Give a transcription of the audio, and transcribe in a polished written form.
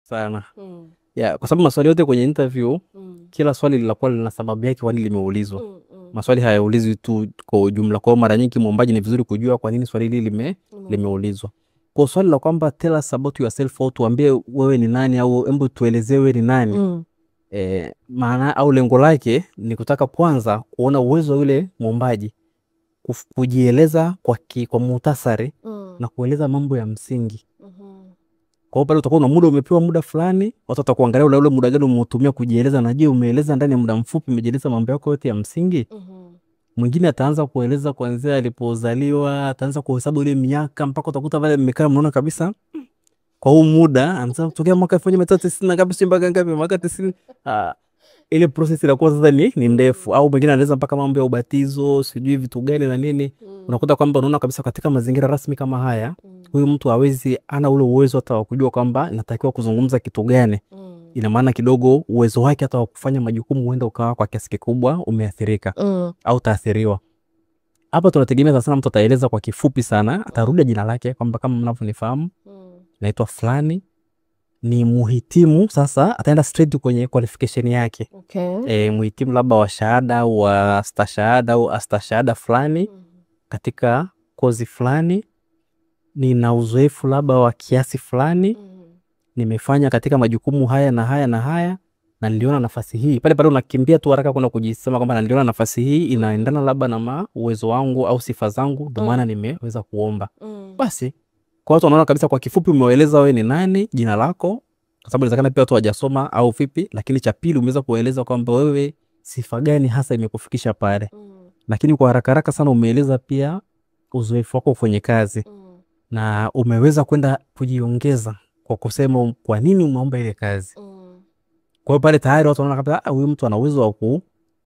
sana. Yeah, kwa sababu maswali yote kwenye interview kila swali linakuwa lina sababu yake kwa nini limeulizwa. Maswali hayaulizwi tu kwa ujumla. Kwa mara nyingi muombaji ni vizuri kujua kwa nini swali hili limeulizwa. Kwa swali la kwamba tell us about yourself, au tuambie wewe ni nani, au hebu tuelezee wewe ni nani. Maana au lengo lake ni kutaka kwanza kuona uwezo wa yule muombaji kujieleza kwa muhtasari na kueleza mambo ya msingi. Kwa hiyo pale utakuwa na muda, umepewa muda fulani, watu watakuangalia ule muda gani umetumia kujieleza, na je umeeleza ndani ya muda mfupi umejieleza mambo yako yote ya msingi. Mwingine ataanza kueleza kuanzia alipozaliwa, ataanza kuhesabu ile miaka mpaka utakuta pale mmekaa mnaona kabisa kwa huu muda anaanza kutokea mwaka 1990 ngapi mpaka ngapi mwaka 90. Ile process inakuwa sasa ni ndefu. Au mwingine anaeleza mpaka mambo ya ubatizo, sijui vitu gani na nini. Unakuta kwamba unaona kabisa katika mazingira rasmi kama haya huyu mtu hawezi, ana ule uwezo hata wa kujua kwamba inatakiwa kuzungumza kitu gani. Ina maana kidogo uwezo wake hata wa kufanya majukumu huenda ukawa kwa kiasi kikubwa umeathirika au taathiriwa. Hapa tunategemea sana mtu ataeleza kwa kifupi sana, atarudia jina lake kwamba kama mnavyonifahamu naitwa fulani, ni muhitimu. Sasa ataenda straight kwenye qualification yake. Muhitimu labda wa shahada au wa stashahada au astashahada fulani katika kozi fulani, nina uzoefu labda wa kiasi fulani, nimefanya katika majukumu haya na haya na haya, na niliona nafasi hii. Pale pale unakimbia tu haraka kuna kujisema kwamba niliona nafasi hii inaendana labda na uwezo wangu au sifa zangu, ndio maana nimeweza kuomba. Basi kwa watu wanaona kabisa kwa kifupi umeeleza wewe ni nani, jina lako, kwa sababu inawezekana pia watu hawajasoma au vipi, lakini cha pili umeweza kueleza kwamba wewe sifa gani hasa imekufikisha pale. Lakini kwa haraka haraka sana umeeleza pia uzoefu wako kwenye kazi. Na umeweza kwenda kujiongeza kwa kusema kwa nini umeomba ile kazi. Kwa hiyo pale tayari watu wanaona kabisa huyu mtu ana uwezo wa